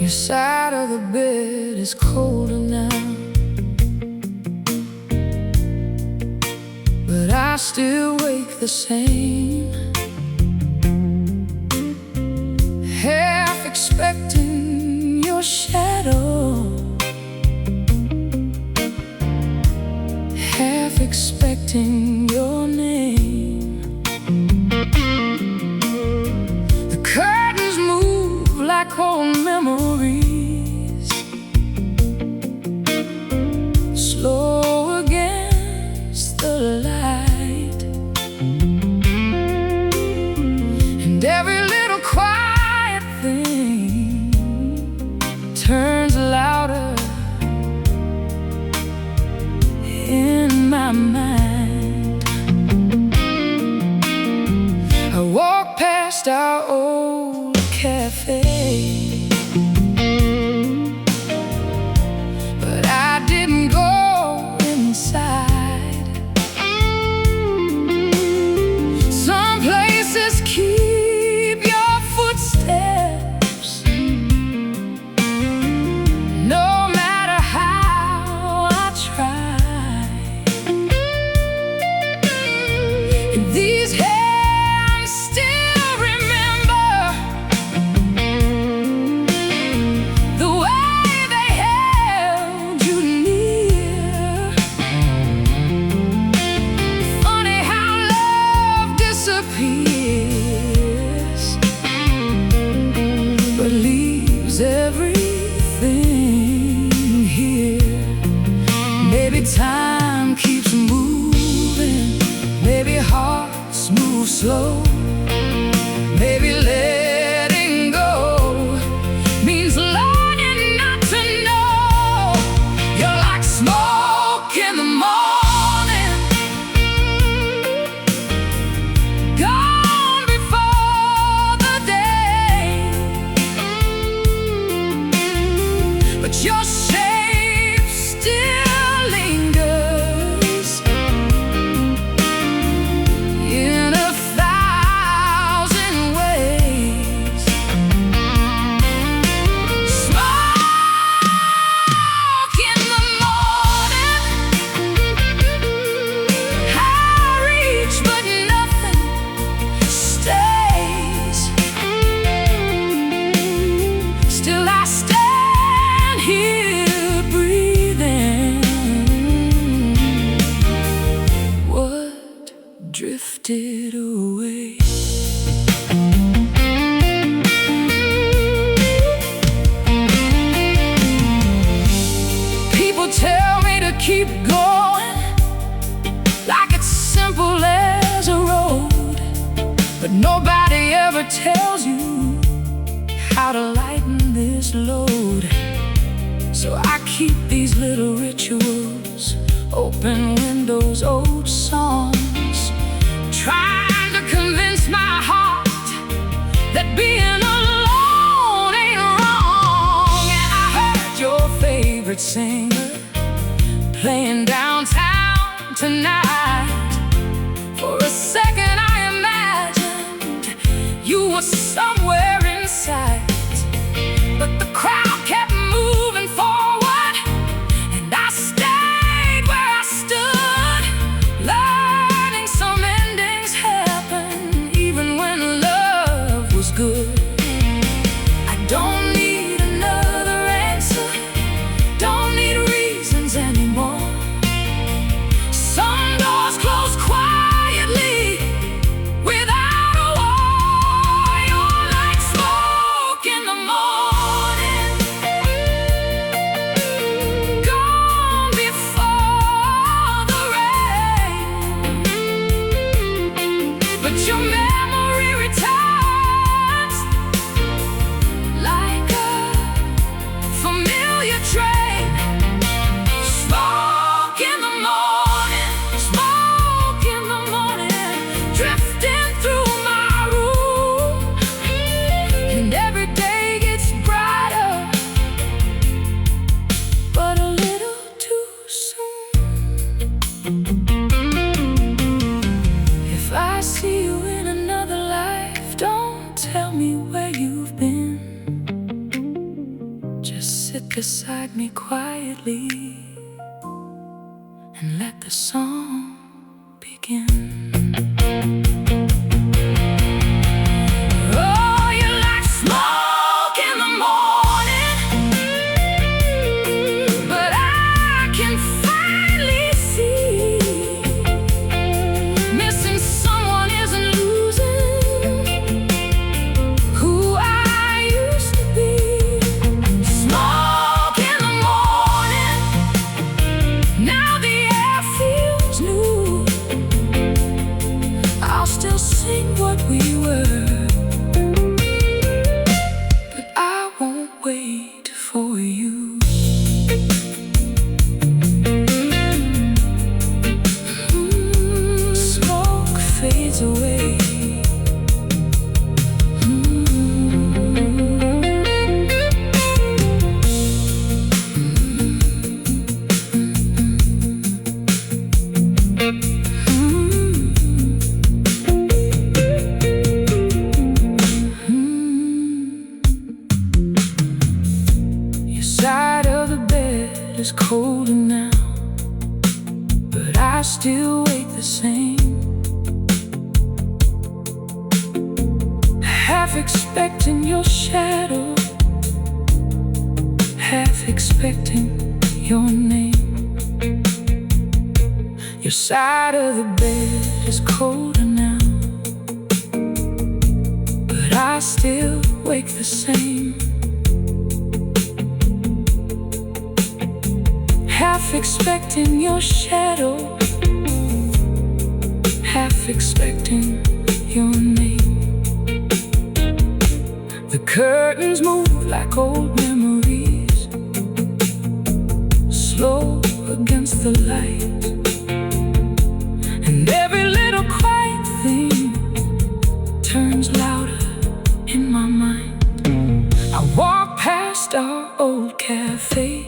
Your side of the bed is colder now, but I still wake the same, half expecting your shadow, half expecting your name. The curtains move like old memories, slow against the light, and every little quiet thing turns louder in my mind. I walk past our old cafe, but I didn't go inside. Some places keep your footsteps, no matter how I try. And these hands still remember the way they held you near. Funny how love disappears, but leaves everything here. Maybe time keeps moving, maybe hearts move slow, maybe letting go means learning not to know. You're like smoke in the morning, gone before the day, but your shape still lingers in a thousand ways. Smoke in the morning, I reach but nothing stays. Still I stand here breathing. What drifted away? People tell me to keep going, like it's simple as a road, but nobody ever tells you how to lighten this load. So I keep these little rituals, open windows, old songs, trying to convince my heart that being alone ain't wrong. And I heard your favorite singer playing downtown tonight. For a second I imagined you were somewhere in sight, but the crowd kept moving forward, and I stayed where I stood, learning some endings happen even when love was good. I don't need another answer, don't need reasons anymore. Some doors close quietly without a war. You're beside me quietly and let the song begin. Oh, you're like smoke in the morning, but I can finally see missing someone isn't losing who I used to be. Smoke in the morning, now the air feels new. I'll still sing what we were, but I won't wait for you. Smoke fades away. Your side of the bed is colder now, but I still wake the same. Half expecting your shadow, half expecting your name. Your side of the bed is colder now, but I still wake the same. Half expecting your shadow, half expecting your name. The curtains move like old memories, slow against the light, and every little quiet thing turns louder in my mind. I walk past our old cafe,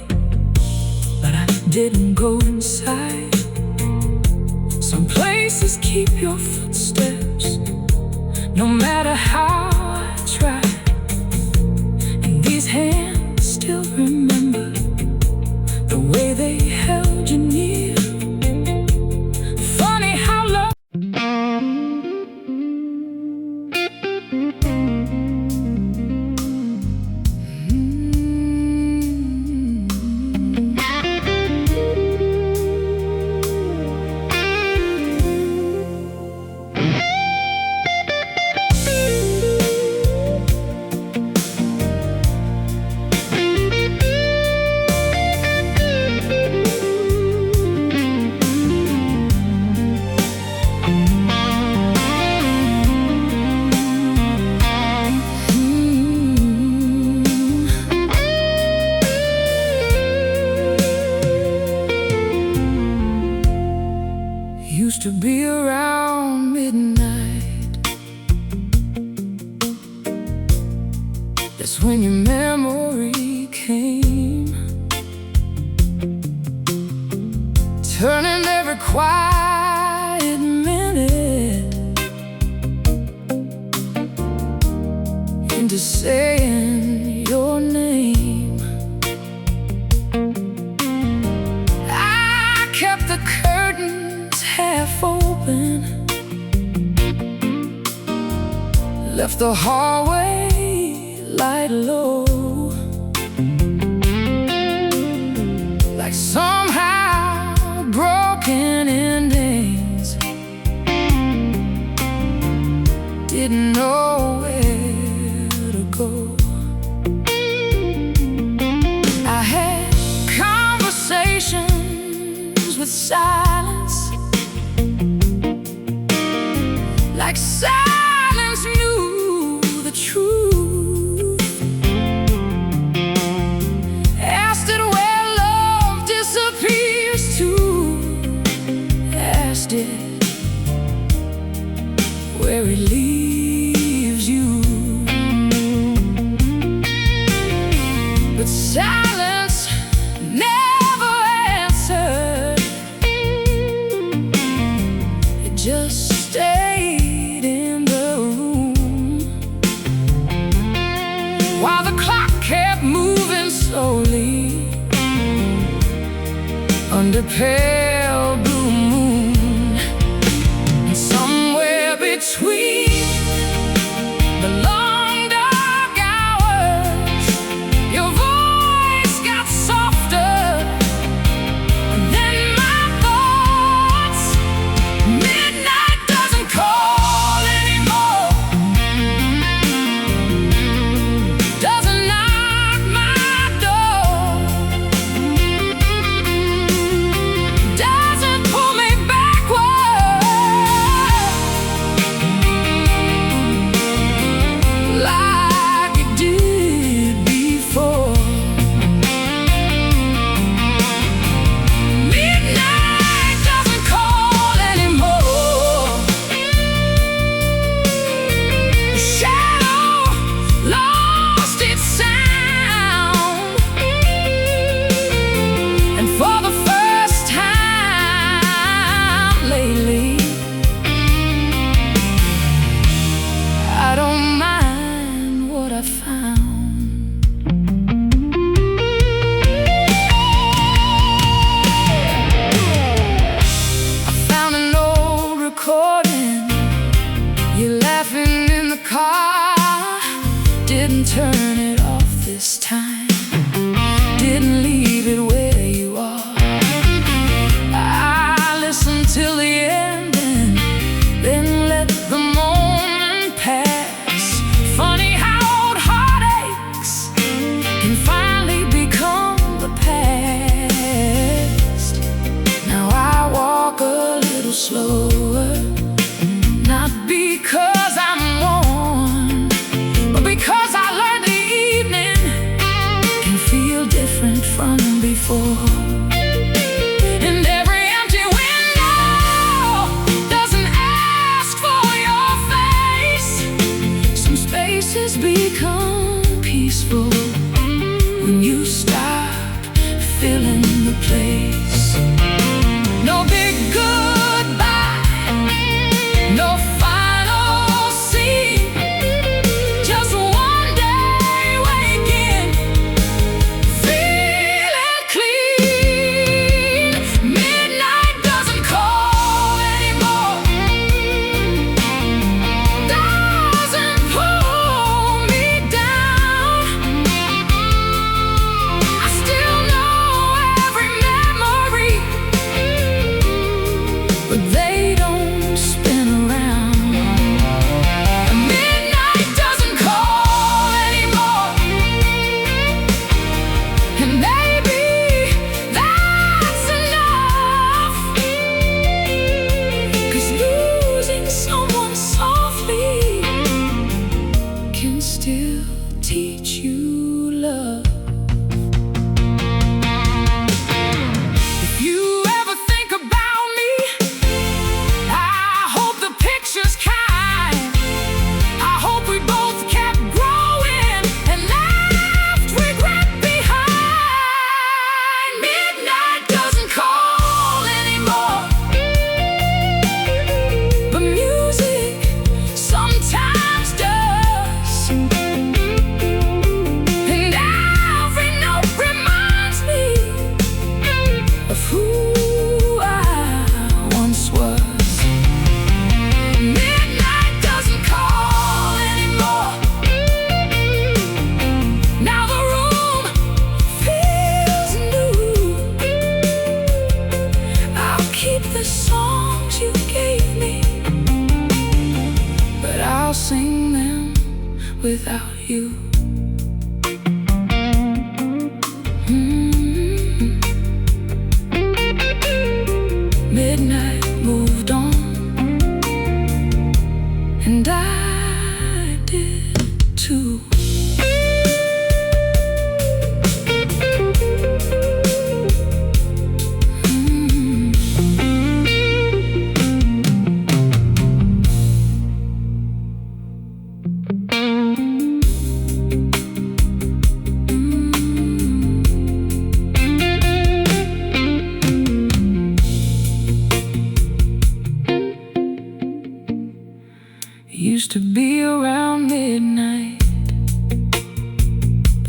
but I didn't go inside. Some places keep your footsteps, no matter how I try. And these hands still remember the way they held you near. Funny how love used to be around midnight. That's when your memory came, turning every quiet minute into saying your name. I kept the curtains half open, left the hallway light low, like somehow broken endings didn't know where to go. I had conversations with silence, like silence knew the truth. Asked it where love disappears to, asked it where it leaves you. But silence never answered, it just stayed in the room while the clock kept moving. slowly under pale blue moon, and somewhere between the long dark hours, your voice got softer, and then my thoughts, midnight doesn't call anymore, doesn't knock my door, doesn't pull me backward like it did before. Midnight doesn't call anymore. The shadow lost its sound, and for the first time lately, I don't mind what I found. I found an old recording, you laughing in the car. Didn't turn it off this time, didn't leave it where you are. I listened till the end and then let the moment pass. Funny how old heartaches can finally become the past. Now I walk a little slower, not because I'm worn, but because I learned the evening can feel different from before. And every empty window doesn't ask for your face. Some spaces become peaceful when you stop filling the place. No big goodbye, no final scene, just one day waking, feeling clean. Midnight doesn't call anymore, doesn't pull me down. I still know every memory, but they don't spin around. Midnight doesn't call anymore, and maybe that's enough. 'Cause losing someone softly can still teach you love. If you ever think about me, I hope the picture's kind. I hope we both kept growing and left regret behind. Midnight doesn't call anymore, but music sometimes does. And every note reminds me of who I once was. Midnight doesn't call anymore. Now the room feels new. I'll keep the songs you gave me, but I'll sing them without you. Midnight moved on, and I did too.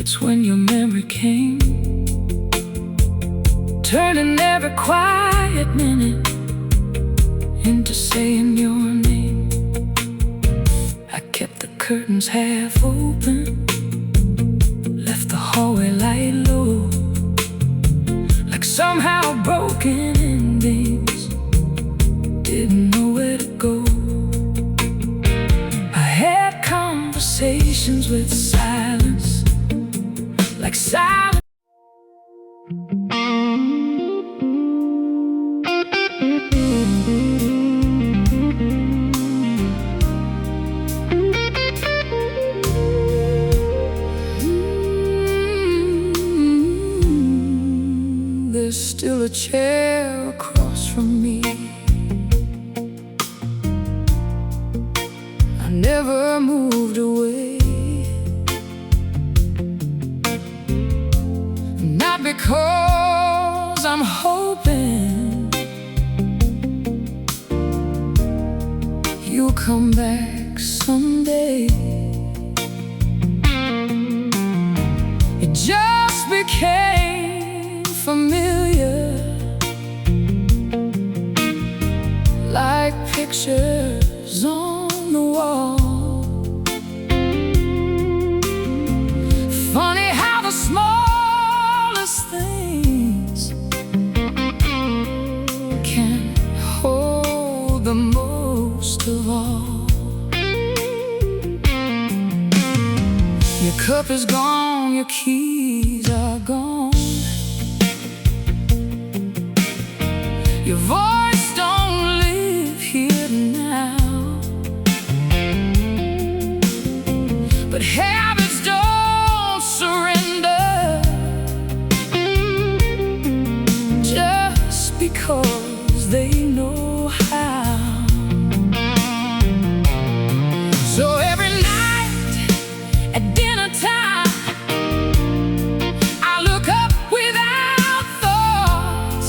It's when your memory came, turning every quiet minute into saying your name. I kept the curtains half open, left the hallway light low, like somehow broken endings didn't know where to go. I had conversations with silence, like silence. There's still a chair across from me. I never moved away, not because I'm hoping you'll come back someday. It just became familiar, like pictures on the wall. Funny how the smallest things can hold the most of all. Your cup is gone, your keys are gone, your voice don't live here now. But habits don't surrender just because they know how. So every night at dinner time, I look up without thought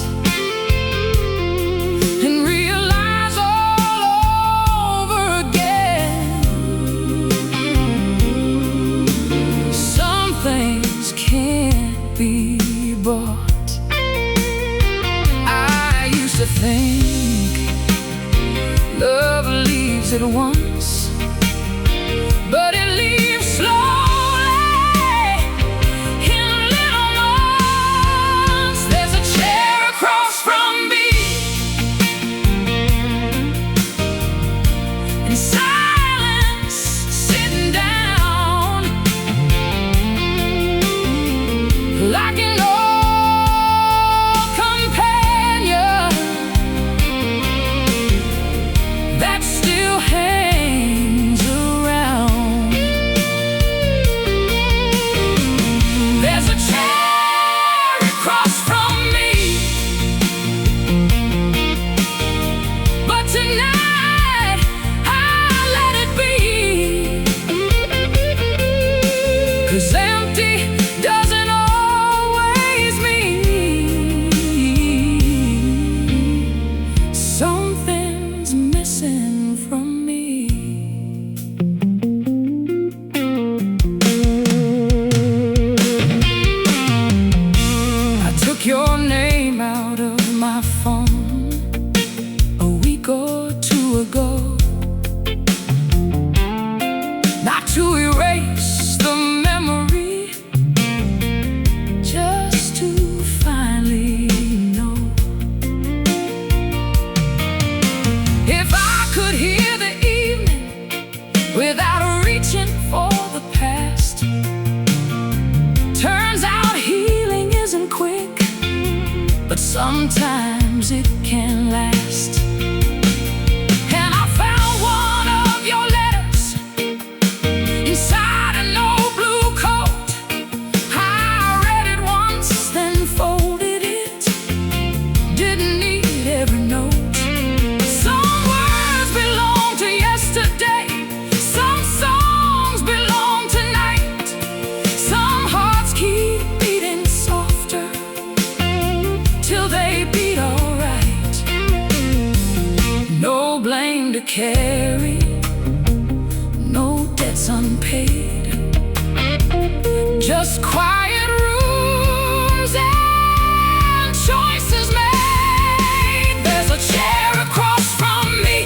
and realize all over again, some things can't be bought. I used to think love leaves at once, but it leaves slowly in little months. There's a chair across from me, in silence, sitting down, like an old companion that still hangs around. There's a chair across from me, but tonight I let it be, 'cause empty doesn't always mean something's missing from me. I took your name out of my phone a week or two ago, not to erase the memory, just to finally know. If I could hear the evening without reaching for the past. Turns out healing isn't quick, but sometimes it can last. And I found one of your letters inside an old blue coat. I read it once, then folded it, didn't need every note. Some words belong to yesterday, some songs belong tonight, some hearts keep beating softer till they beat alright. No blame to carry, no debts unpaid, just just quiet rooms and choices made. There's a chair across from me,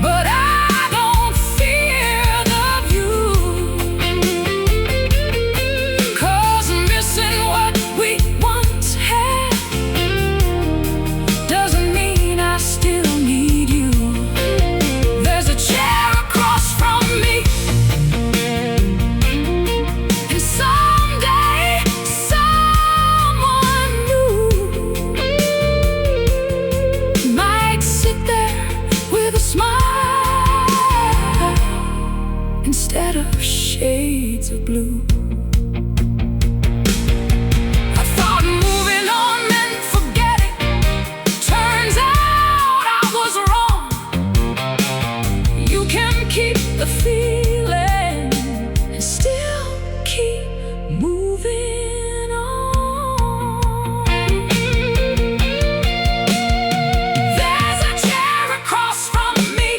but I don't fear the view, 'cause missing what we once had doesn't mean I still need you. There's a chair across from me, and someday someone new might sit there with a smile instead of shades of blue. I thought moving on meant forgetting. Turns out I was wrong. You can keep the feeling and still keep moving on. There's a chair across from me,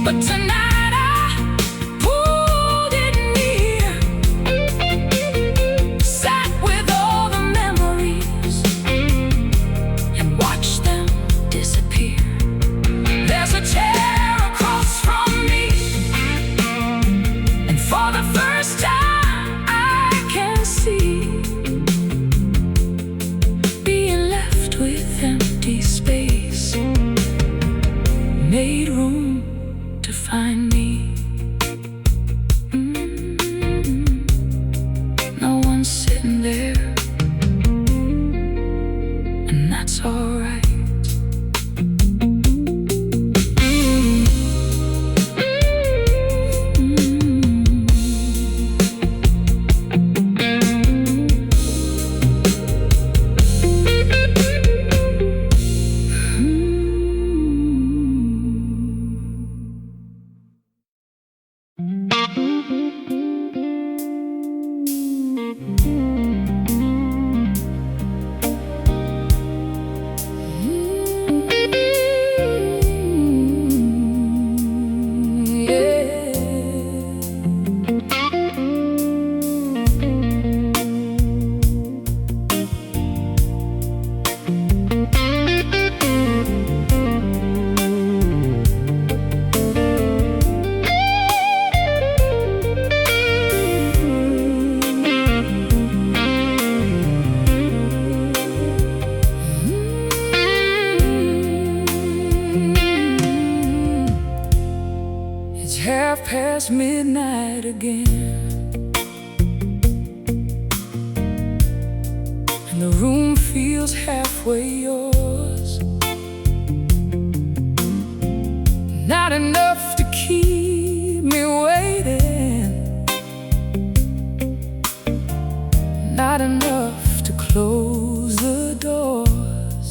but tonight I pulled it near, sat with all the memories and watched them disappear. There's a chair across from me, and for the first time I can see being left with empty space made room to find me. No one's sitting there, and that's alright. It's midnight again, and the room feels halfway yours. Not enough to keep me waiting, not enough to close the doors.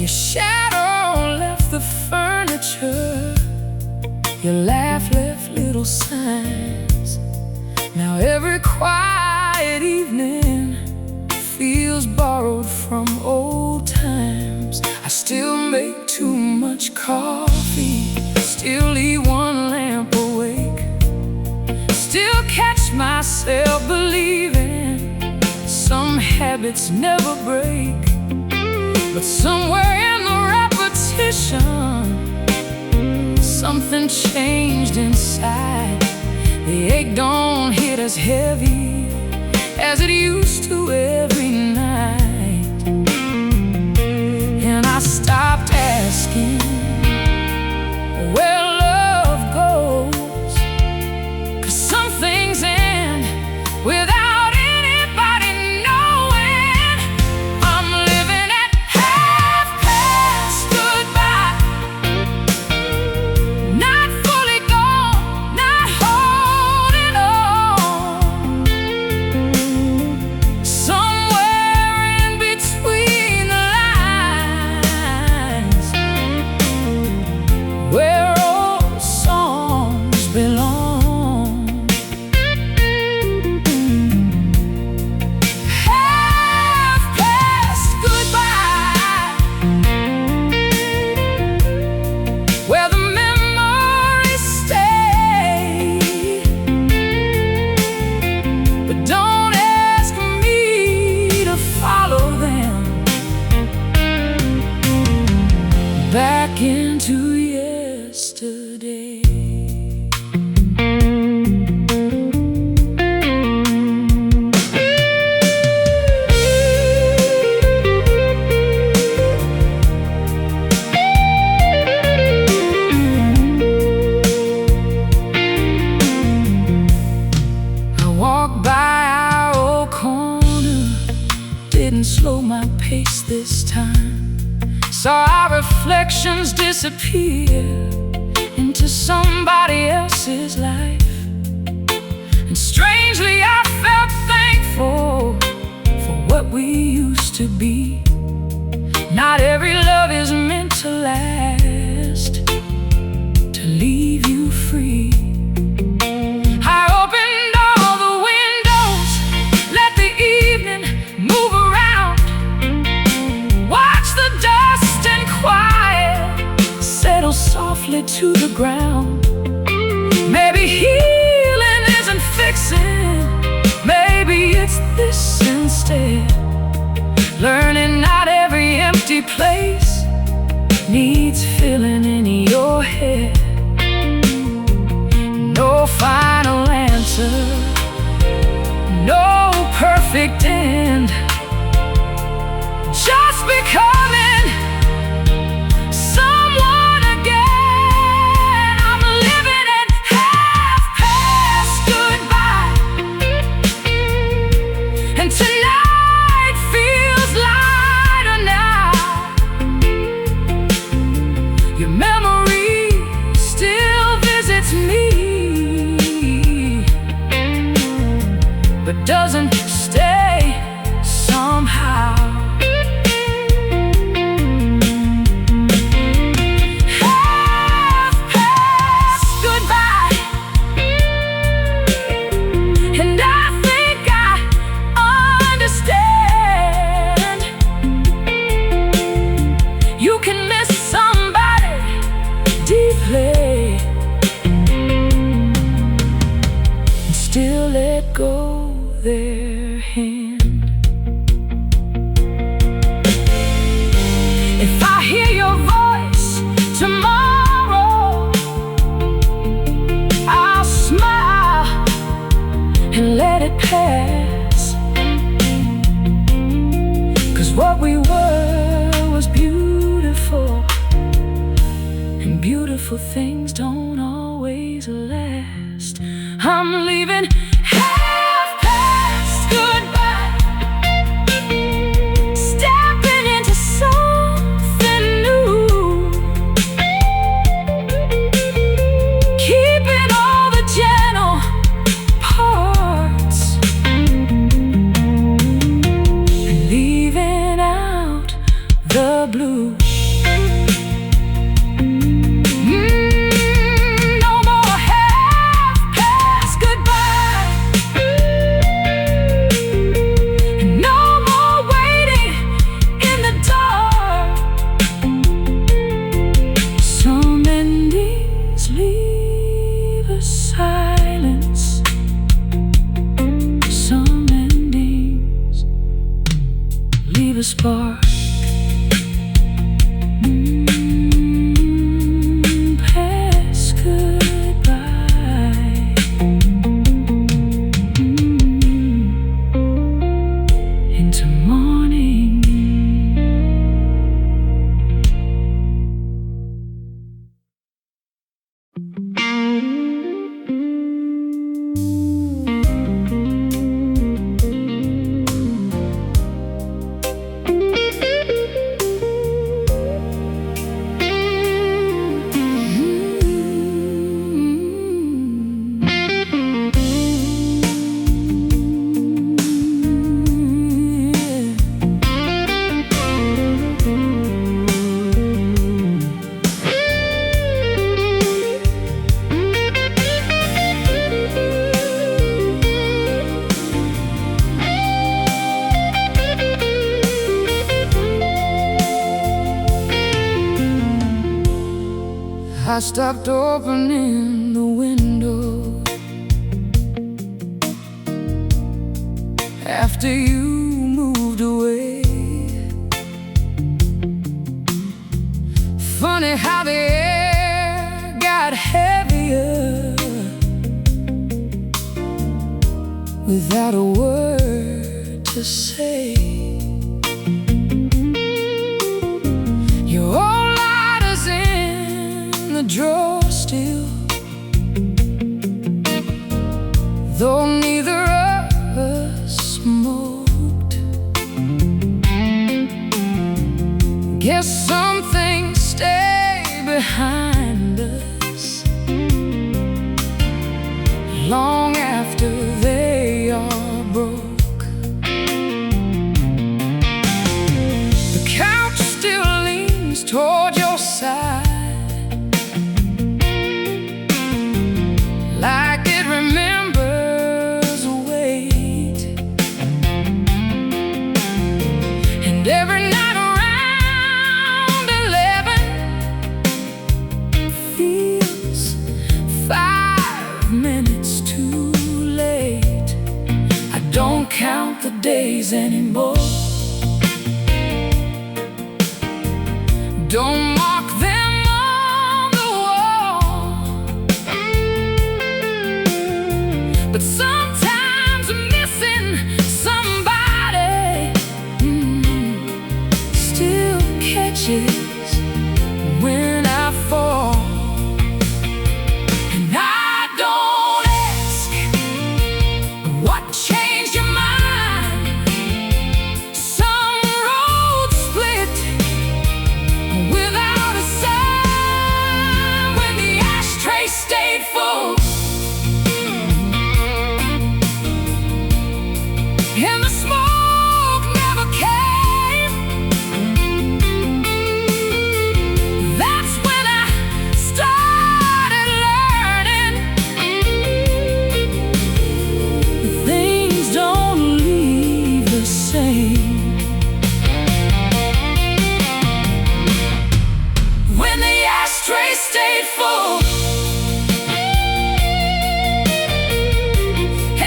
Your shadow left the furniture, your laugh left little signs. Now every quiet evening feels borrowed from old times. I still make too much coffee, still leave one lamp awake, still catch myself believing some habits never break. But somewhere in the repetition, something changed inside. The ache don't hit as heavy as it used to every night. And I stopped asking where love goes, 'cause some things end without anybody knowing. I'm living at half past goodbye, not fully gone, not holding on. Somewhere in between the lines, disappear into somebody else's life. And strangely I felt thankful for what we used to be. Not every love is meant to last, to leave you free. I opened all the windows, let the evening move around, watch the dust and quiet settle softly to the ground. Maybe healing isn't fixing, maybe it's this instead. Learning not every empty place needs filling in your head. No final answer, no perfect end, just becoming someone again. I'm living in half-past goodbye, and tonight feels lighter now. Your memory still visits me, but doesn't stay somehow. Half-past goodbye, and I think I understand. You can miss somebody deeply and still let go their hand. If I hear your voice tomorrow, I'll smile and let it pass. 'Cause what we were was beautiful, and beautiful things don't always last. I'm leaving half-past goodbye, stepping into something new, keeping all the gentle parts and leaving out the blue. No more half-past goodbye, and no more waiting in the dark. Some endings leave a silence, some endings leave a spark. Past goodbye, into morning. I stopped opening the window after you moved away. Funny how the air got heavier without a word to say. Your old lighters in the drawer still, though neither of us smoked. Guess some things stay behind. behind us long after they are broke. The couch still leans toward your side, like it remembers a weight. And every night around 11 feels 5 minutes too late. I don't count the days anymore. Don't mark them on the wall. But sometimes missing somebody still catches when I fall. And I don't ask what changed your mind. Some roads split without a sign when the ashtray stayed full. And the smoke never came. That's when I started learning things don't leave the same. When the ashtray stayed full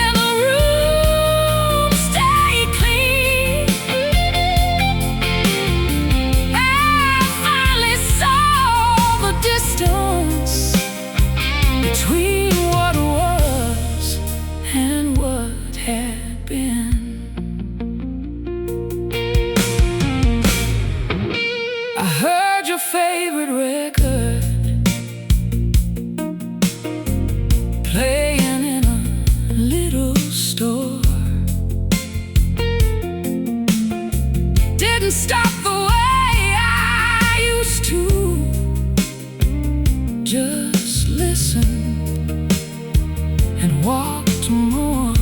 and the room stayed clean, I finally saw the distance between what was and what had been. I heard your favorite record playing in a little store. Didn't stop the way I used to. Just listened and walked more.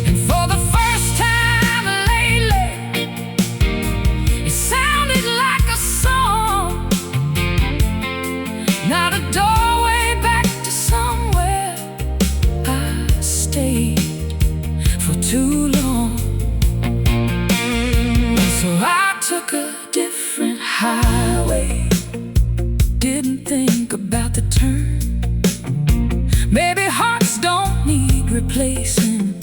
And for the first time lately, it sounded like a song, not a doorway back to somewhere I stayed for too long. So I took a different highway, didn't think about the turn. Maybe hearts don't need replacing.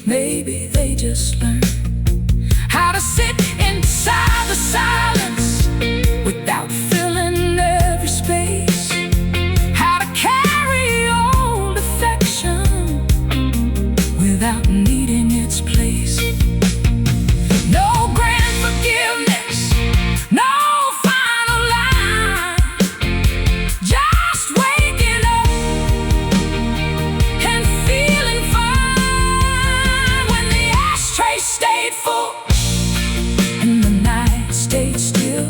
Maybe they just learn how to sit inside the silence without filling every space. How to carry old affection without needing its place. No grand forgiveness, no final line. Just waking up and feeling fine when the ashtray stayed full and the night stayed still.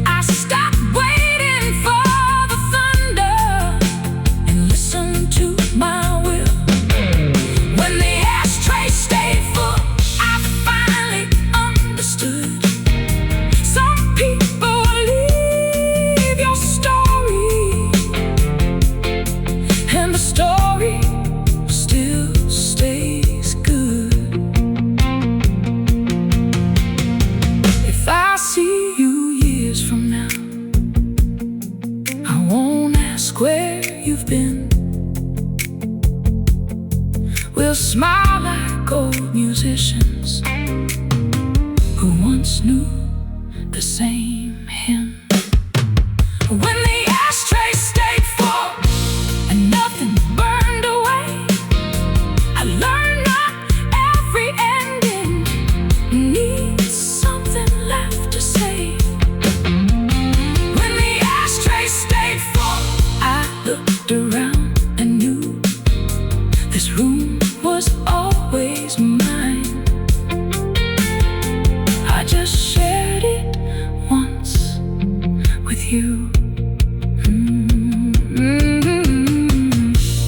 I stopped waiting for the thunder and listened to my will. When the ashtray stayed full, I finally understood. Some people leave your story, and the story still stays good. If I see you years from now, I won't ask where you've been. We'll smile like old musicians who once knew the same hymn. When the ashtray stayed full and nothing burned away, I learned not every ending needs something left to say. When the ashtray stayed full, I looked around and knew this room was always mine. I just shared you.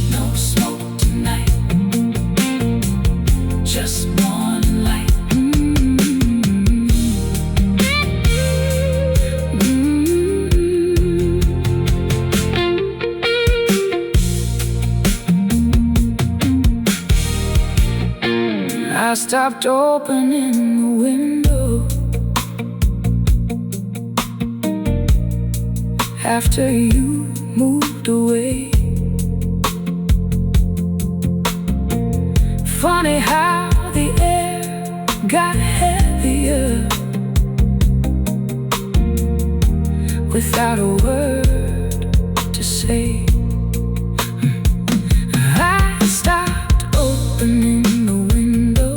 No smoke tonight, just one light. I stopped opening the window after you moved away. Funny how the air got heavier without a word to say. I stopped opening the window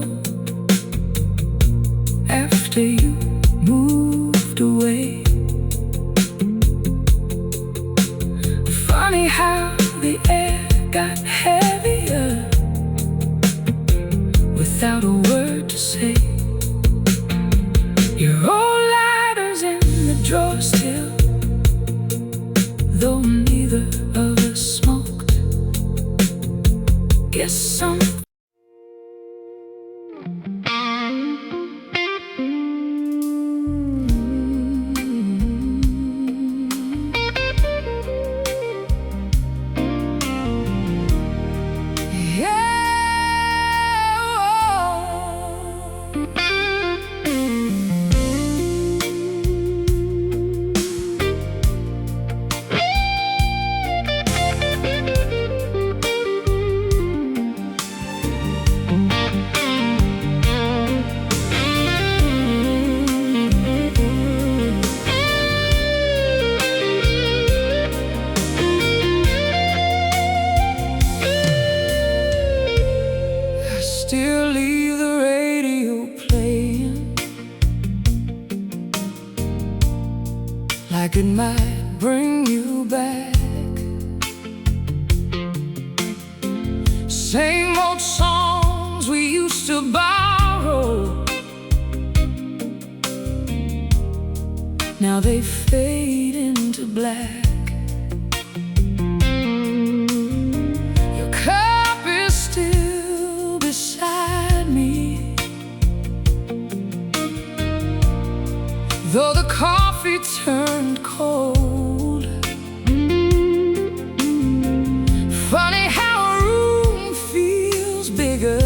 after you moved away. Funny how the air got heavier without a word to say. Your old lighters in the drawer still, though neither of us smoked. Guess some still leave the radio playing, like it might bring you back. Same old songs we used to borrow, now they fade into black. Your cup is still beside me, though the coffee turned cold. Funny how a room feels bigger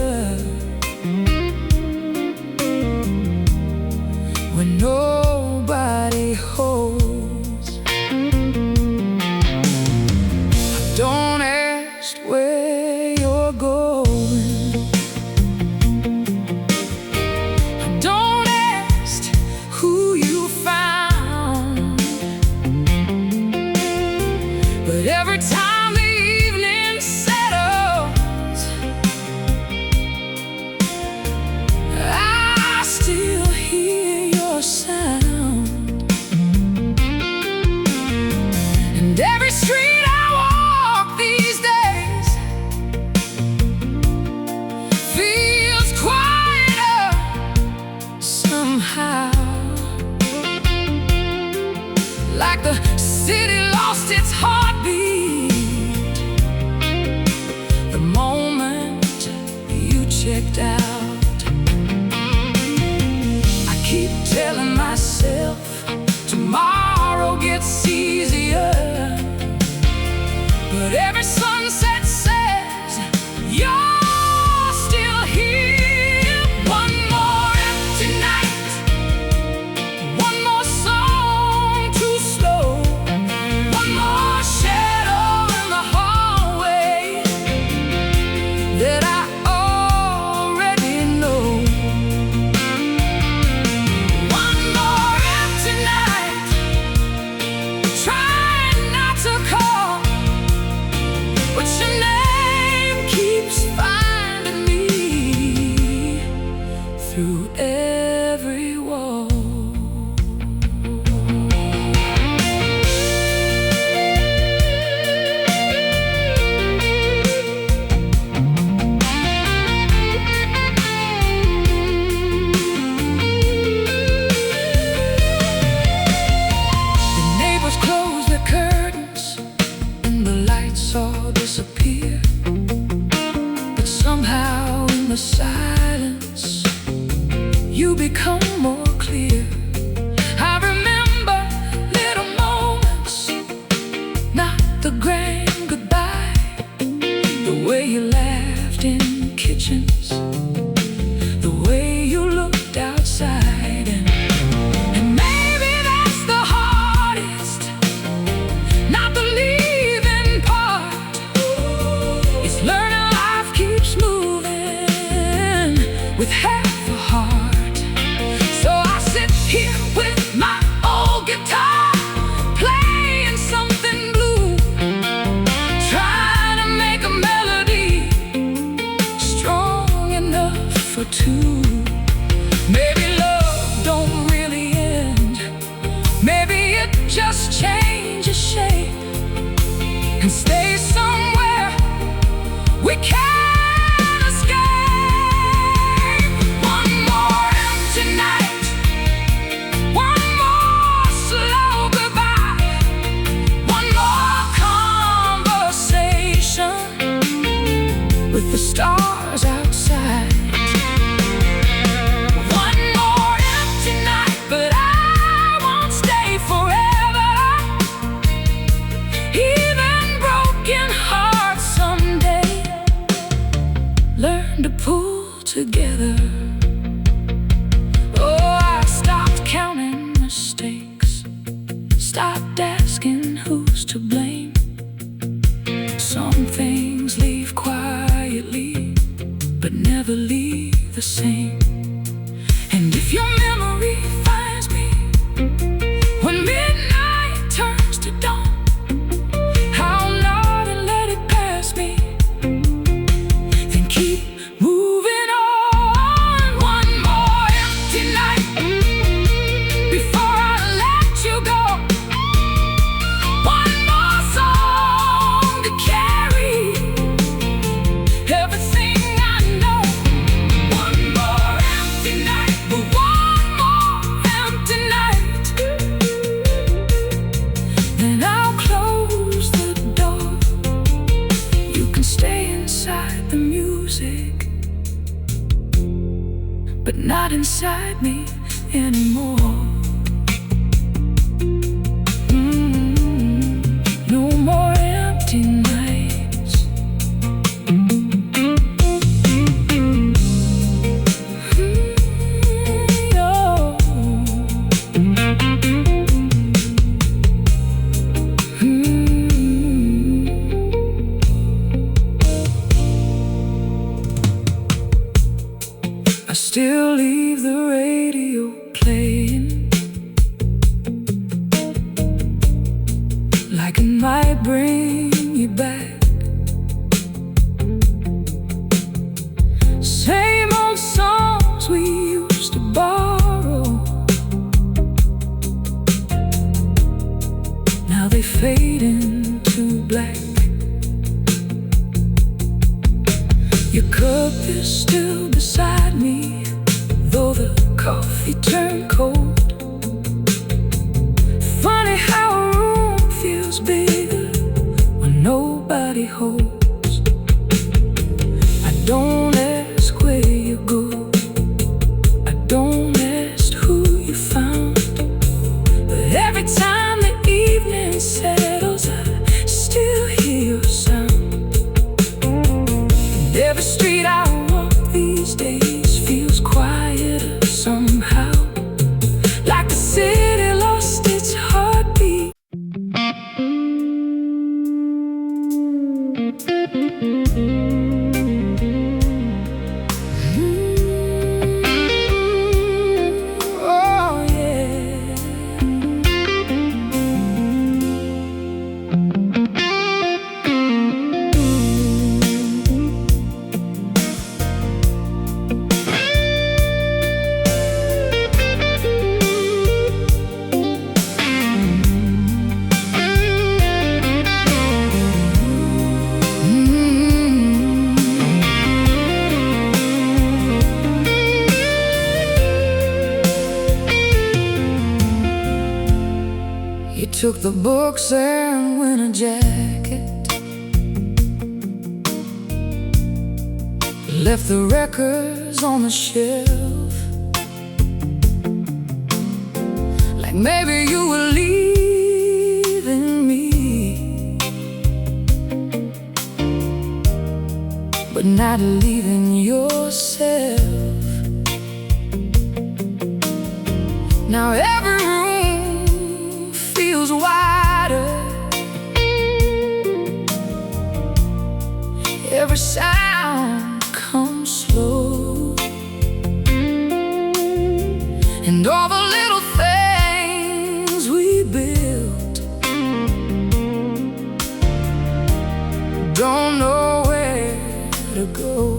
when nobody holds. Don't ask where you're going, don't ask who you found, but every time the evening settles, I still hear your sound. And every street I walk these days feels quieter somehow, like the city lost its heartbeat the moment you checked out. I keep telling myself tomorrow gets easier, but every sunset says you're still here. One more empty night, one more song too slow, one more and stay somewhere we can't escape. One more empty night, one more slow goodbye, one more conversation with the stars outside. One more empty night, but I won't stay forever. Even broken hearts someday learn to pull together. Oh, I stopped counting mistakes, stopped asking who's to blame. Some things leave quietly, but never leave the same. And if your memory finds me when midnight turns to dawn, I'll nod and let it pass me, then keep moving on. One more empty night before I let you go. One more song to carry everything I know. One more empty night, but one more empty night. Then I'll close the door. You can stay inside the music, but not inside me anymore. No more empty nights. No. I still leave the radio playing, like it might bring you back. Same old songs we used to borrow, now they fade into black. Your cup is still beside me, though the coffee turned cold. Funny how a room feels bigger when nobody holds. I don't ask where you go, I don't ask who you found, but every time the evening settles, I still hear your sound. And every street I walk these days feels quieter somehow, like the city lost its heartbeat. Oh yeah. You took the books and winter jacket, left the records on the shelf, like maybe you were leaving me, but not leaving yourself. Now every room feels wider, every sound comes slow, and all the little things we built don't know where to go.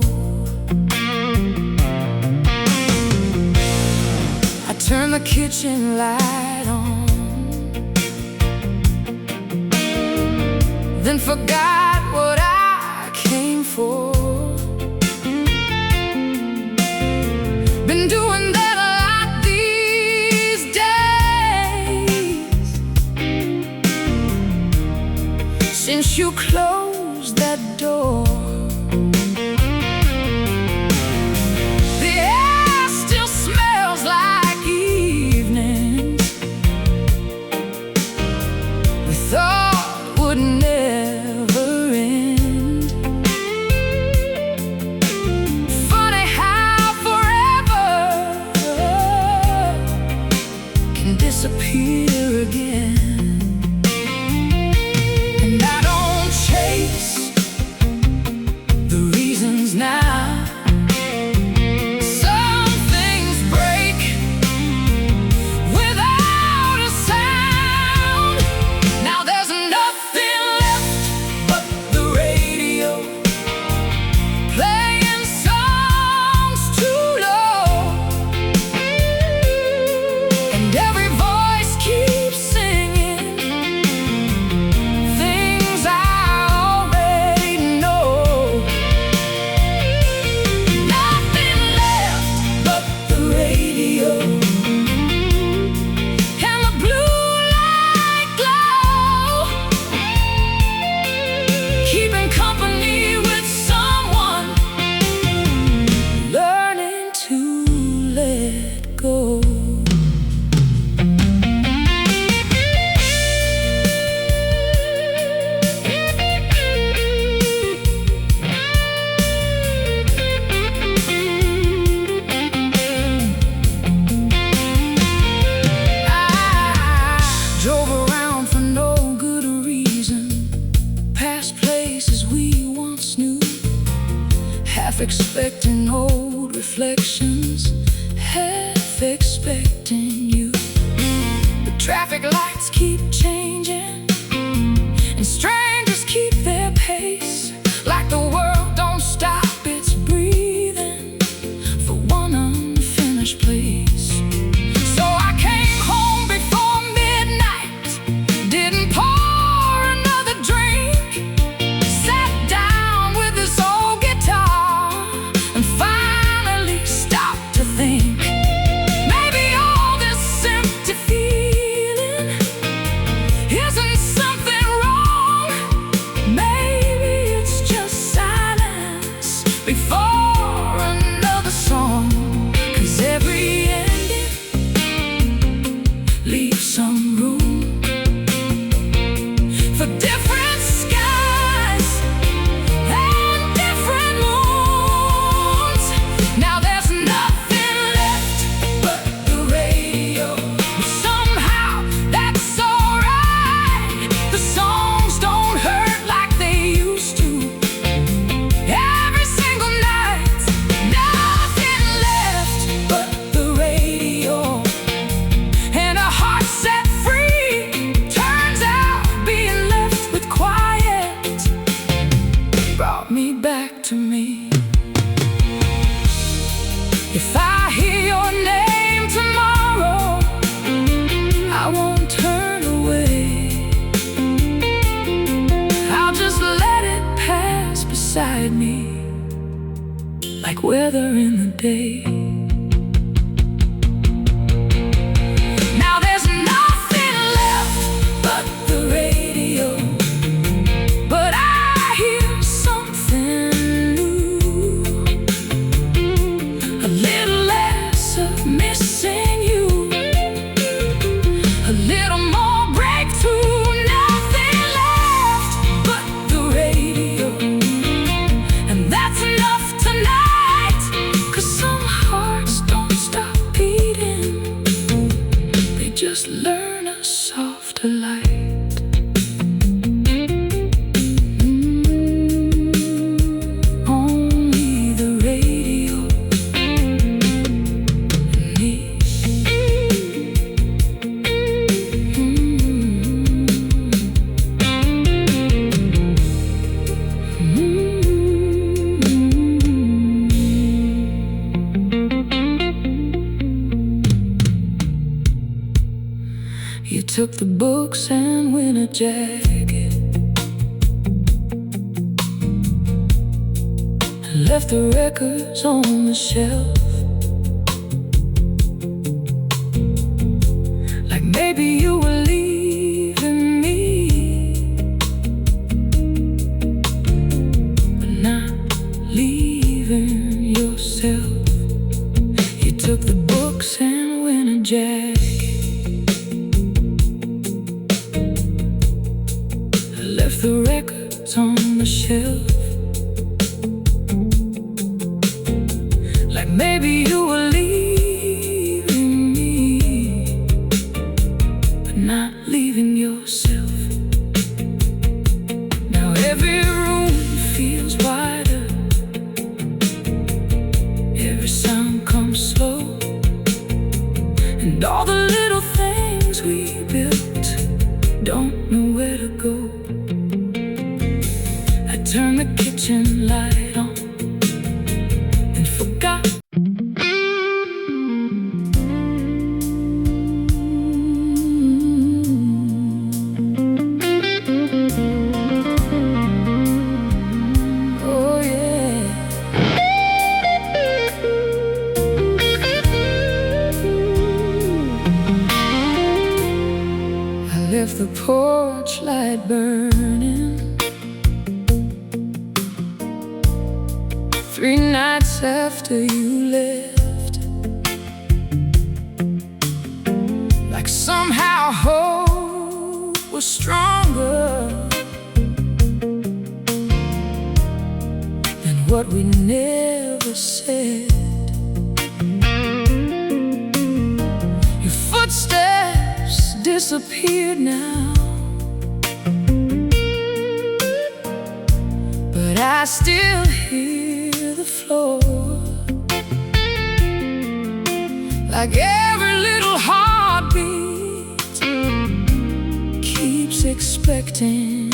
I turn the kitchen light on, then and forgot what I came for. Been doing that a lot these days, since you closed that door. The air still smells like evening we thought would never end. Funny how forever can disappear again. And I don't chase the reasons now. Some things break without a sound. Now there's nothing left but the radio, playing songs too low, and every voice keeps singing things I already know. Nothing left but the radio and the blue light glow, keeping company with someone, learning to let go. I drove around for no good reason, past places we once knew, half expecting old reflections, half expecting you. The traffic lights keep changing, and strangers keep their pace, like the world don't stop its breathing for one unfinished place. So I came home before midnight, didn't pour another drink, sat down with this old guitar, and finally stopped to think. Maybe all this empty feeling isn't something wrong. Maybe it's just silence before another song. 'Cause every ending leaves some room for different skies and different moons. Now there's nothing left but the radio, but somehow that's alright. The songs don't hurt like they used to. Every single night, nothing left but the radio, and a heart set free. Turns out being left with quiet brought me back to me. If I hear your name tomorrow, I won't turn away. I'll just let it pass beside me, like weather in the day. Now there's nothing left but the radio, but I hear something new, a little less of missing you, a little more breakthrough. Nothing left but the radio, and that's enough tonight. 'Cause some hearts don't stop beating, they just learn a softer light. Only the radio and me. You took the books and winter jacket, left the records on the shelf, like maybe you were leaving me, but not leaving yourself. You took the books and went a jacket, left the records on the shelf, like maybe you were leaving me, but not leaving yourself. Now every room feels wider, every sound comes slow, and all the little things we built don't know where to go. I turned the kitchen light on and forgot. Oh yeah. I left the porch light burning 3 nights after you left, like somehow hope was stronger than what we never said. Your footsteps disappeared now, but I still hear the floor, like every little heartbeat keeps expecting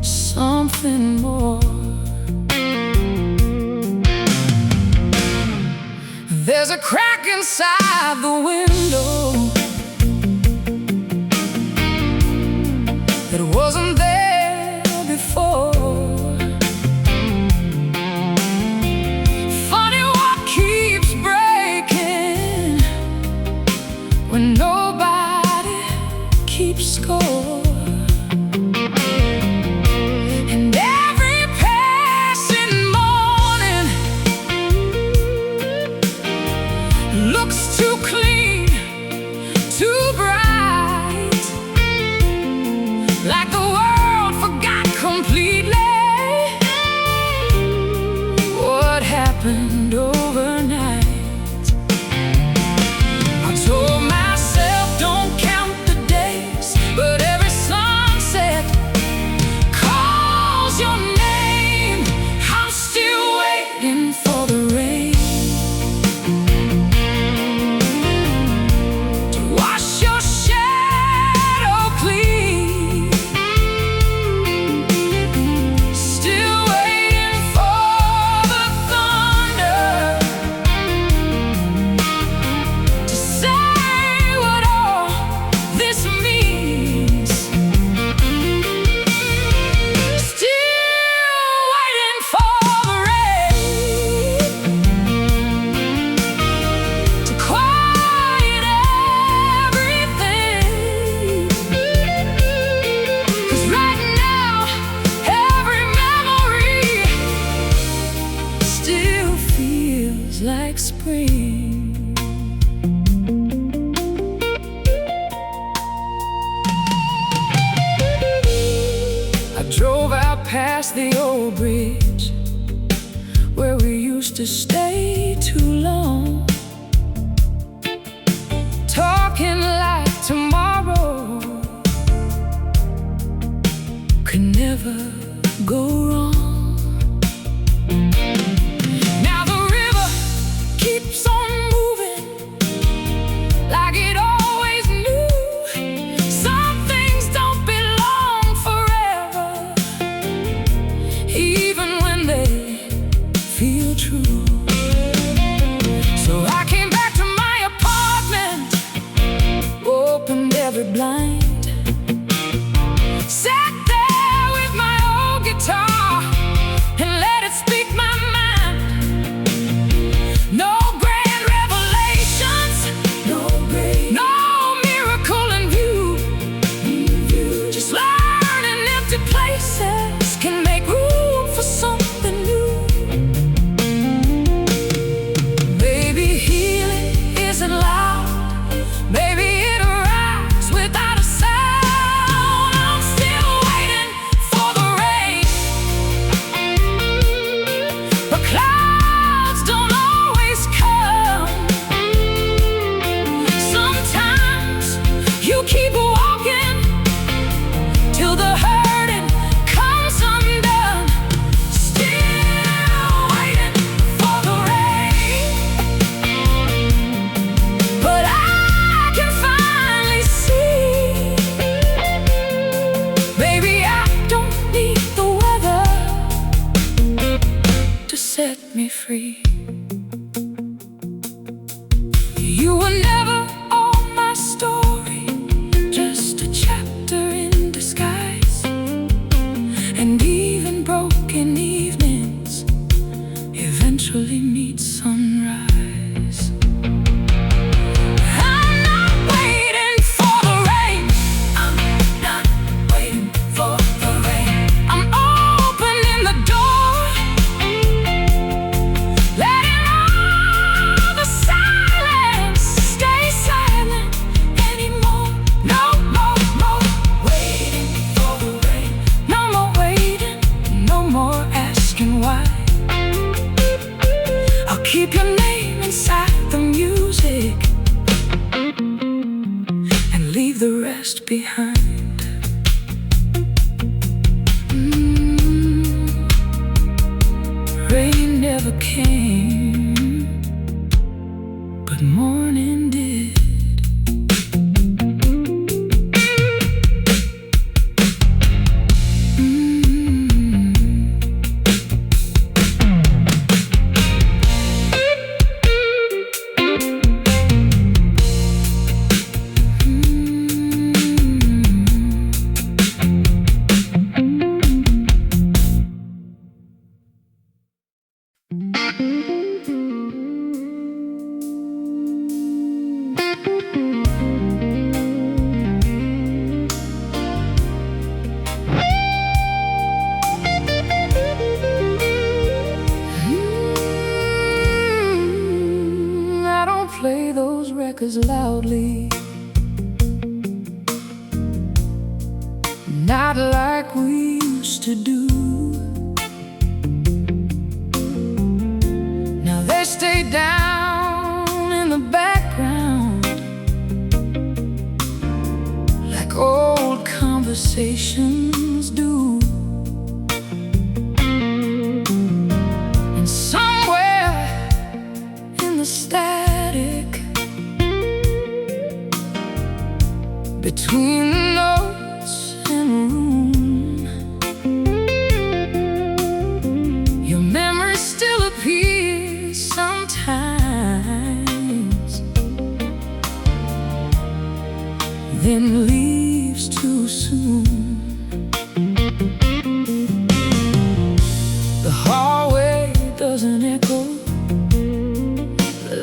something more. There's a crack inside the window that wasn't there before. Funny what keeps breaking when nobody keeps score. And every passing morning looks too clean, too bright, like the world forgot completely what happened overnight. I told myself don't count the days, but every sunset calls your name. I'm still waiting for the rain to wash your shadow clean. Still waiting for the thunder to say what all this means. Still waiting for the rain to quiet everything. 'Cause right now every memory still feels like spring. I drove out past the old bridge where we used to stay too long, talking like tomorrow could never go wrong. Now the river keeps on moving like it always knew. Some things don't belong forever, even when they feel true. So I came back to my apartment, opened every blind, sat there with my old guitar, free. You were never all my story, just a chapter in disguise. And even broken evenings eventually meet sunrise. I'm not waiting for the rain. I'm not waiting for the rain. I'm opening the door, letting all the silence stay silent anymore. No more waiting for the rain. No more waiting, no more asking why. I'll keep your name inside the music and leave the rest behind. Rain never came, but morning did. I don't play those records loudly, not like we used to do. Now they stay down in the background, like old conversations do. And somewhere in the static between the notes and room, your memory still appears sometimes, then leaves too soon. The hallway doesn't echo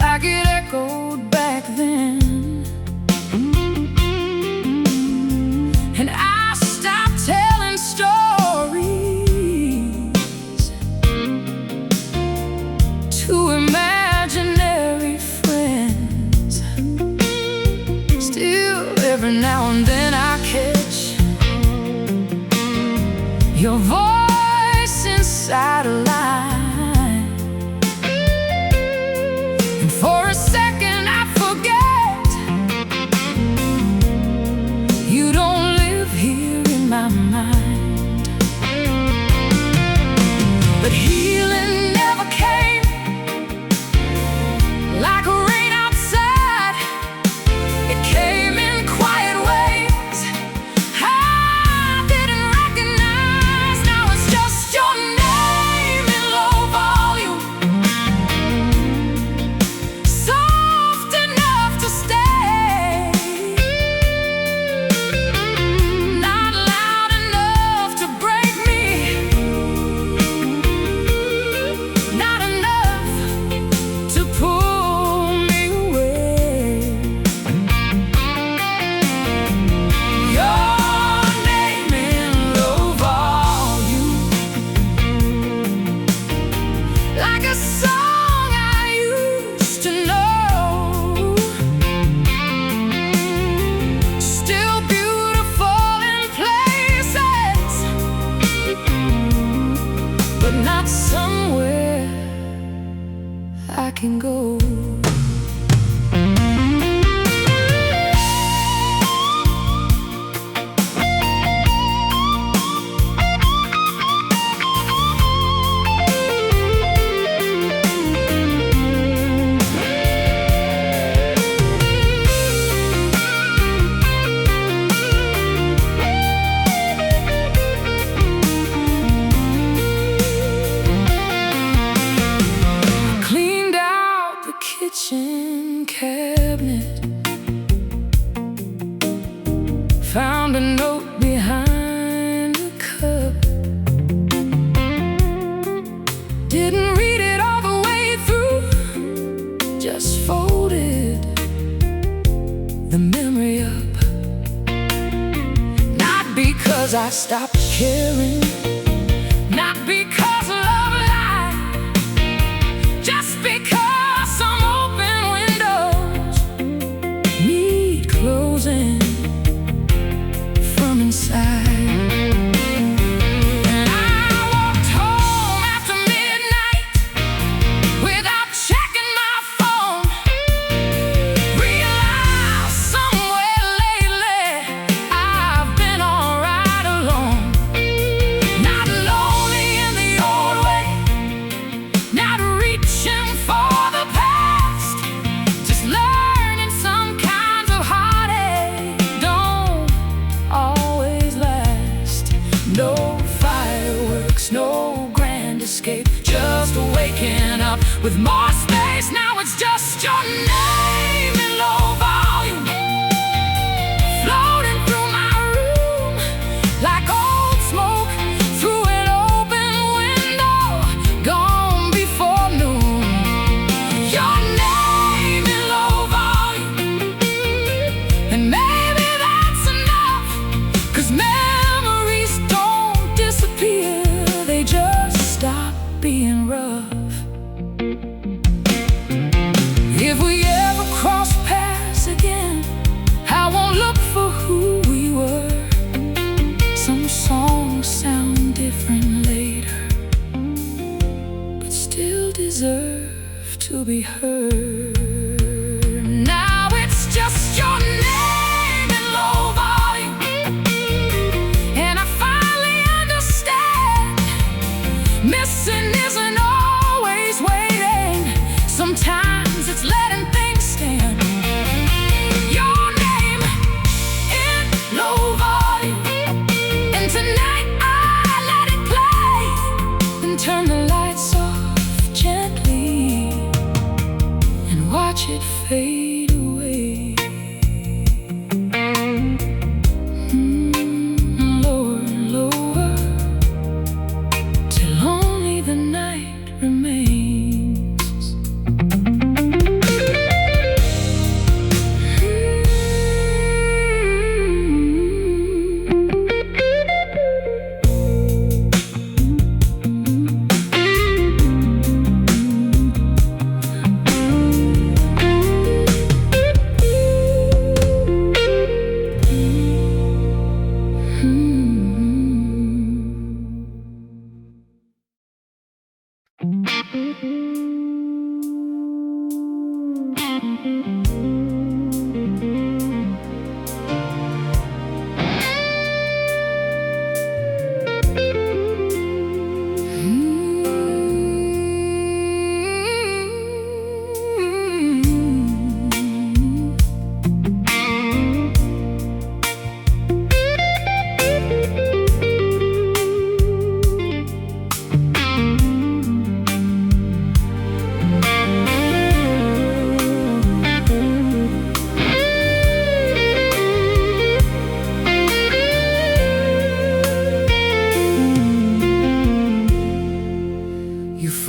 like it echoed back then. And I stopped telling stories to imaginary friends. Still, every now and then I catch your voice inside a line, and for a second I forget you don't live here in my mind. But healing never came like rain outside. It came in quiet ways I didn't recognize. Now it's just your name in low volume, soft enough to stay, not loud enough to break me, not enough to pull me away. Your name in low volume, like a song I used to know, still beautiful in places, but not somewhere I can go. note behind the cup. Didn't read it all the way through, just folded the memory up. Not because I stopped caring, not because love lied, just because some open windows need closing from inside. Just waking up with more space. Now it's just your name in low volume, floating through my room like old smoke through an open window, gone before noon. Your name in low volume, and maybe that's enough, 'cause memories don't disappear, they just stop being rough. If we ever cross paths again, I won't look for who we were. Some songs sound different later, but still deserve to be heard. Now it's just your name in low volume, and I finally understand. Missing isn't always waiting, sometimes it's letting things stand. Your name in low volume, and tonight I let it play, then turn the lights off gently and watch it fade away. Lower, lower, till only the night remains.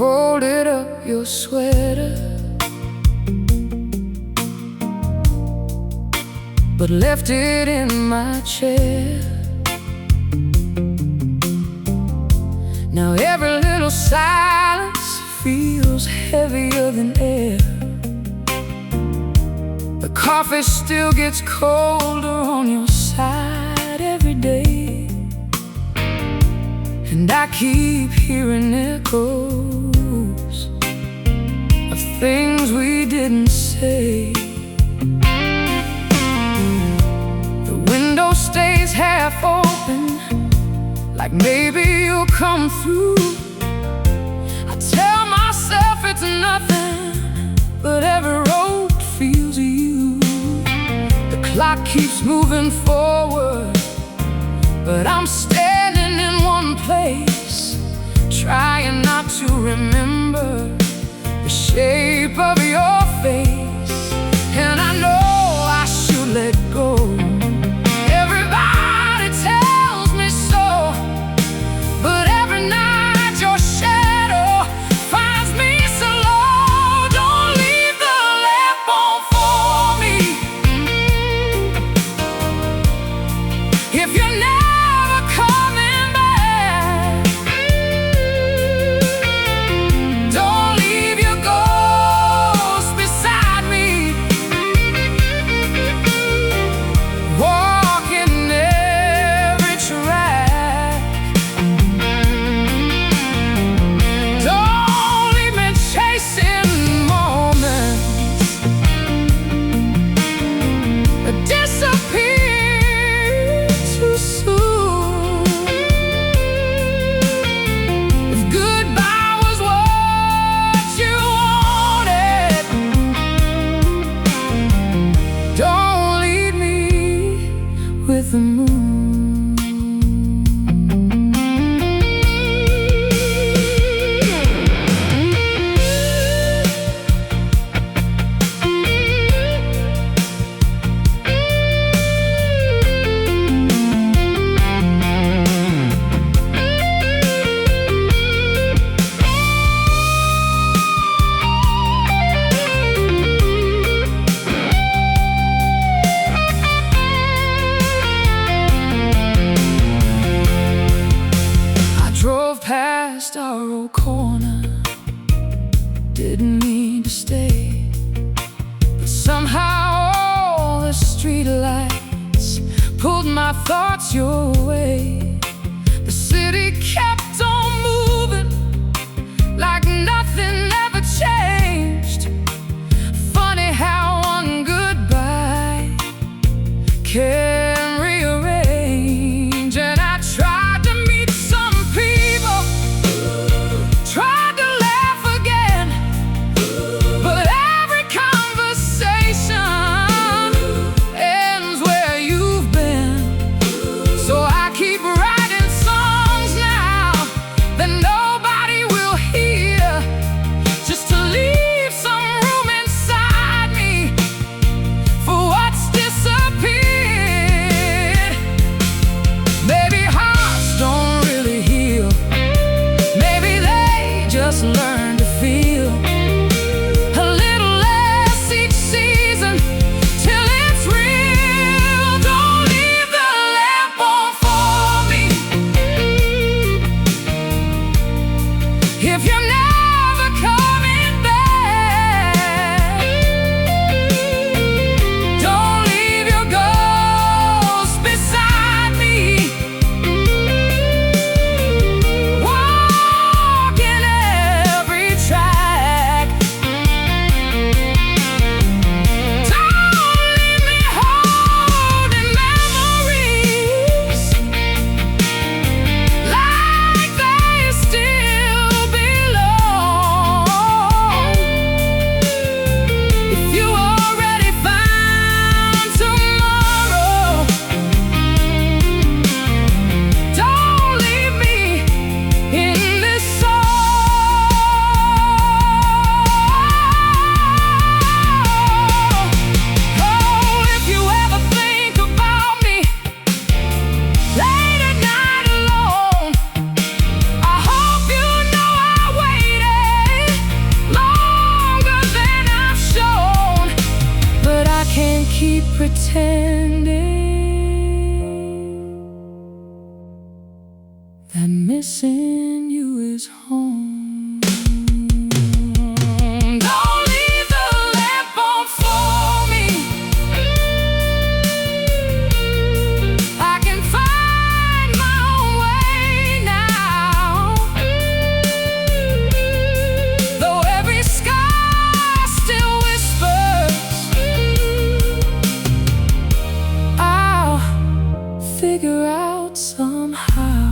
Folded up your sweater, but left it in my chair. Now every little silence feels heavier than air. The coffee still gets colder on your side every day, and I keep hearing echoes of things we didn't say. The window stays half open, like maybe you'll come through. I tell myself it's nothing, but every road feels you. The clock keeps moving forward, but I'm standing in one place, trying not to remember the shape of your face. And I know I should let go. Everybody my thoughts your way. The city kept on moving like nothing ever changed. Funny how one goodbye can rearrange. And I tried to meet some people, tried to laugh again, but every conversation ends where you've been. So I keep writing songs now that nobody will hear, just to leave some room inside me for what's disappeared. Maybe hearts don't really heal, maybe they just learn to feel a little less each season till it's real. Don't leave the lamp on for me if you're never coming back. Don't leave your ghost beside me, walking every track. Don't leave me holding memories like they still belong. If you already found tomorrow, don't leave me in this song. Oh, if you ever think about me late at night alone, I hope you know I waited longer than I've shown. But I can't keep pretending that missing you is home. Don't leave the lamp on for me. I can find my own way now, though every sky still whispers. I'll figure out somehow.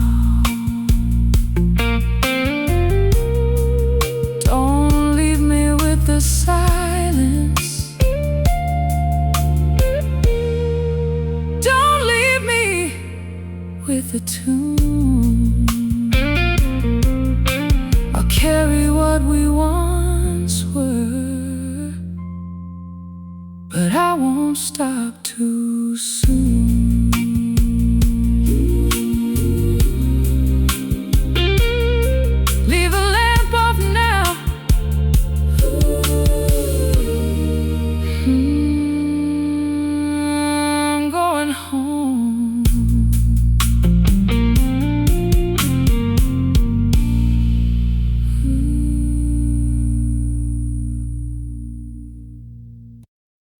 Don't leave me with the silence. Don't leave me with the tune. I'll carry what we once were, but I won't stop too soon.